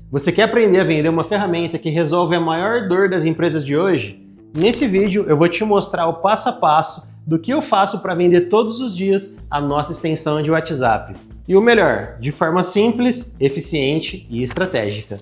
Você quer aprender a vender uma ferramenta que resolve a maior dor das empresas de hoje? Nesse vídeo eu vou te mostrar o passo a passo do que eu faço para vender todos os dias a nossa extensão de WhatsApp. E o melhor, de forma simples, eficiente e estratégica.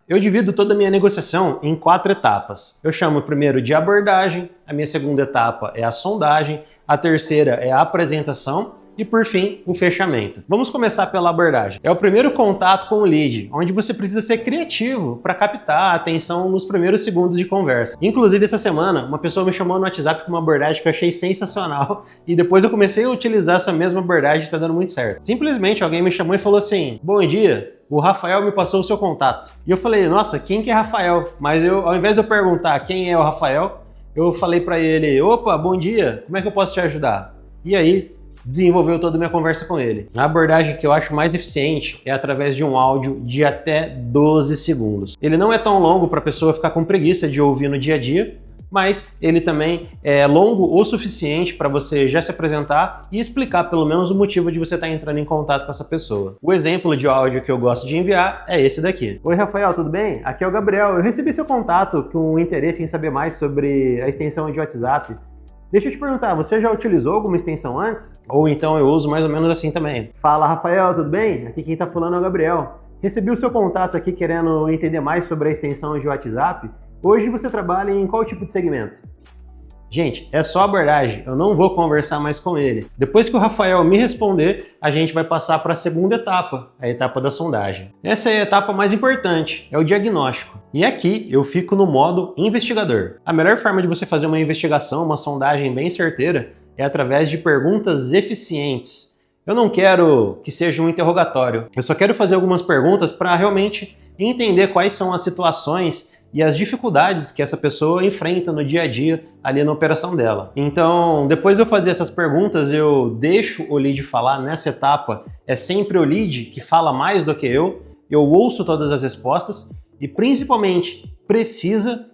Eu divido toda a minha negociação em 4 etapas. Eu chamo primeiro de abordagem, a minha segunda etapa é a sondagem, a terceira é a apresentação e, por fim, o fechamento. Vamos começar pela abordagem. É o primeiro contato com o lead, onde você precisa ser criativo para captar a atenção nos primeiros segundos de conversa. Inclusive, essa semana, uma pessoa me chamou no WhatsApp com uma abordagem que eu achei sensacional e depois eu comecei a utilizar essa mesma abordagem e está dando muito certo. Simplesmente alguém me chamou e falou assim: "Bom dia, o Rafael me passou o seu contato." E eu falei: "Nossa, quem que é Rafael?" Mas ao invés de eu perguntar quem é o Rafael, eu falei para ele: "Opa, bom dia, como é que eu posso te ajudar?" E aí, desenvolveu toda a minha conversa com ele. A abordagem que eu acho mais eficiente é através de um áudio de até 12 segundos. Ele não é tão longo para a pessoa ficar com preguiça de ouvir no dia a dia, mas ele também é longo o suficiente para você já se apresentar e explicar pelo menos o motivo de você estar entrando em contato com essa pessoa. O exemplo de áudio que eu gosto de enviar é esse daqui. "Oi, Rafael, tudo bem? Aqui é o Gabriel. Eu recebi seu contato com interesse em saber mais sobre a extensão de WhatsApp. Deixa eu te perguntar, você já utilizou alguma extensão antes?" Ou então eu uso mais ou menos assim também. "Fala, Rafael, tudo bem? Aqui quem tá falando é o Gabriel. Recebi o seu contato aqui querendo entender mais sobre a extensão de WhatsApp. Hoje você trabalha em qual tipo de segmento?" Gente, é só abordagem, eu não vou conversar mais com ele. Depois que o Rafael me responder, a gente vai passar para a segunda etapa, a etapa da sondagem. Essa é a etapa mais importante, é o diagnóstico. E aqui eu fico no modo investigador. A melhor forma de você fazer uma investigação, uma sondagem bem certeira, é através de perguntas eficientes. Eu não quero que seja um interrogatório, eu só quero fazer algumas perguntas para realmente entender quais são as situações e as dificuldades que essa pessoa enfrenta no dia a dia ali na operação dela. Então, depois de eu fazer essas perguntas, eu deixo o lead falar. Nessa etapa, é sempre o lead que fala mais do que eu ouço todas as respostas e, principalmente, precisa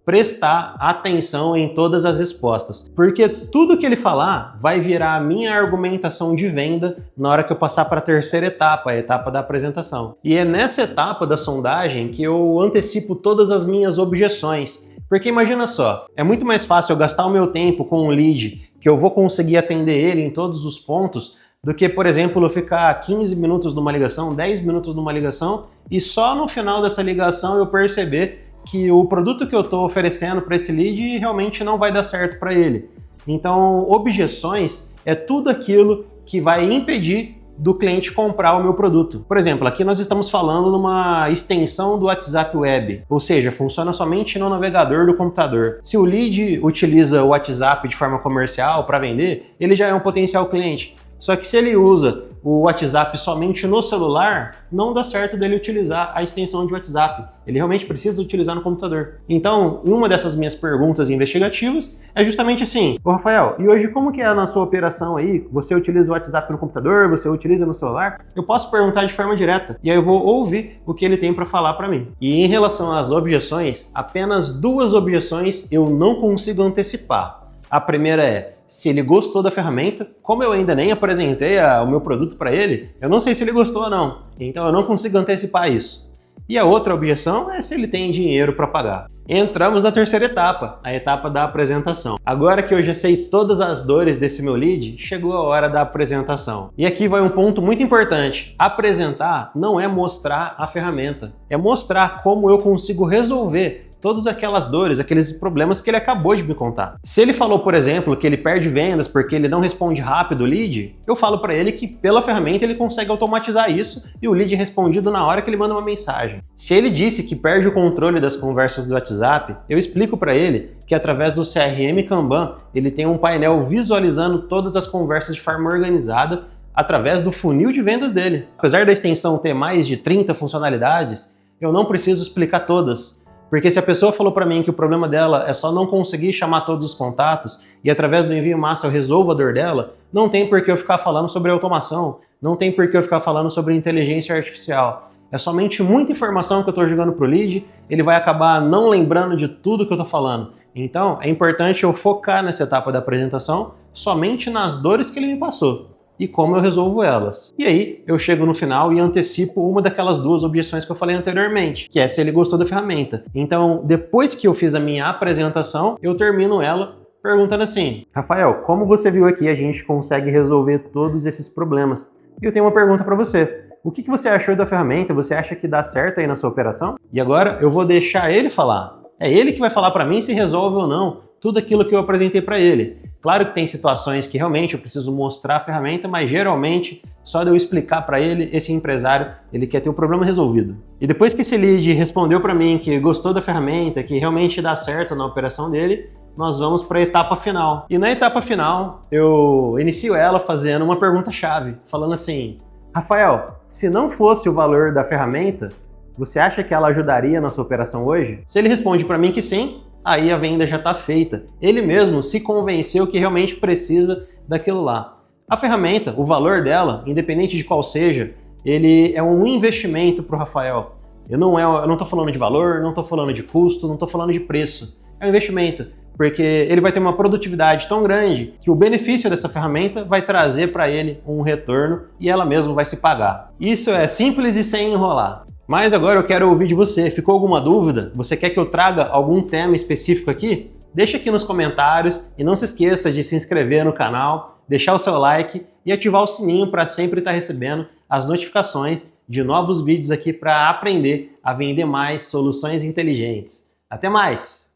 prestar atenção em todas as respostas, porque tudo que ele falar vai virar a minha argumentação de venda na hora que eu passar para a terceira etapa, a etapa da apresentação. E é nessa etapa da sondagem que eu antecipo todas as minhas objeções, porque imagina só, é muito mais fácil eu gastar o meu tempo com um lead que eu vou conseguir atender ele em todos os pontos do que, por exemplo, eu ficar 15 minutos numa ligação, 10 minutos numa ligação e só no final dessa ligação eu perceber que o produto que eu estou oferecendo para esse lead realmente não vai dar certo para ele. Então, objeções é tudo aquilo que vai impedir do cliente comprar o meu produto. Por exemplo, aqui nós estamos falando numa extensão do WhatsApp Web, ou seja, funciona somente no navegador do computador. Se o lead utiliza o WhatsApp de forma comercial para vender, ele já é um potencial cliente. Só que se ele usa o WhatsApp somente no celular, não dá certo dele utilizar a extensão de WhatsApp. Ele realmente precisa utilizar no computador. Então, uma dessas minhas perguntas investigativas é justamente assim: "Ô Rafael, e hoje como que é na sua operação aí? Você utiliza o WhatsApp no computador? Você utiliza no celular?" Eu posso perguntar de forma direta e aí eu vou ouvir o que ele tem para falar para mim. E em relação às objeções, apenas 2 objeções eu não consigo antecipar. A primeira é: se ele gostou da ferramenta. Como eu ainda nem apresentei o meu produto para ele, eu não sei se ele gostou ou não. Então eu não consigo antecipar isso. E a outra objeção é se ele tem dinheiro para pagar. Entramos na terceira etapa, a etapa da apresentação. Agora que eu já sei todas as dores desse meu lead, chegou a hora da apresentação. E aqui vai um ponto muito importante. Apresentar não é mostrar a ferramenta, é mostrar como eu consigo resolver todas aquelas dores, aqueles problemas que ele acabou de me contar. Se ele falou, por exemplo, que ele perde vendas porque ele não responde rápido o lead, eu falo para ele que pela ferramenta ele consegue automatizar isso e o lead é respondido na hora que ele manda uma mensagem. Se ele disse que perde o controle das conversas do WhatsApp, eu explico para ele que através do CRM Kanban ele tem um painel visualizando todas as conversas de forma organizada através do funil de vendas dele. Apesar da extensão ter mais de 30 funcionalidades, eu não preciso explicar todas. Porque se a pessoa falou para mim que o problema dela é só não conseguir chamar todos os contatos e através do envio massa eu resolvo a dor dela, não tem por que eu ficar falando sobre automação, não tem por que eu ficar falando sobre inteligência artificial. É somente muita informação que eu estou jogando para o lead, ele vai acabar não lembrando de tudo que eu estou falando. Então, é importante eu focar nessa etapa da apresentação somente nas dores que ele me passou e como eu resolvo elas. E aí eu chego no final e antecipo uma daquelas duas objeções que eu falei anteriormente, que é se ele gostou da ferramenta. Então, depois que eu fiz a minha apresentação, eu termino ela perguntando assim: Rafael, como você viu aqui, a gente consegue resolver todos esses problemas. E eu tenho uma pergunta para você. O que você achou da ferramenta? Você acha que dá certo aí na sua operação? E agora eu vou deixar ele falar. É ele que vai falar para mim se resolve ou não tudo aquilo que eu apresentei para ele. Claro que tem situações que realmente eu preciso mostrar a ferramenta, mas geralmente só de eu explicar para ele, esse empresário, ele quer ter o problema resolvido. E depois que esse lead respondeu para mim que gostou da ferramenta, que realmente dá certo na operação dele, nós vamos para a etapa final. E na etapa final, eu inicio ela fazendo uma pergunta-chave, falando assim: Rafael, se não fosse o valor da ferramenta, você acha que ela ajudaria na sua operação hoje? Se ele responde para mim que sim, aí a venda já está feita. Ele mesmo se convenceu que realmente precisa daquilo lá. A ferramenta, o valor dela, independente de qual seja, ele é um investimento para o Rafael. Eu não estou falando de valor, não estou falando de custo, não estou falando de preço. É um investimento, porque ele vai ter uma produtividade tão grande que o benefício dessa ferramenta vai trazer para ele um retorno e ela mesma vai se pagar. Isso é simples e sem enrolar. Mas agora eu quero ouvir de você. Ficou alguma dúvida? Você quer que eu traga algum tema específico aqui? Deixa aqui nos comentários e não se esqueça de se inscrever no canal, deixar o seu like e ativar o sininho para sempre estar recebendo as notificações de novos vídeos aqui para aprender a vender mais soluções inteligentes. Até mais!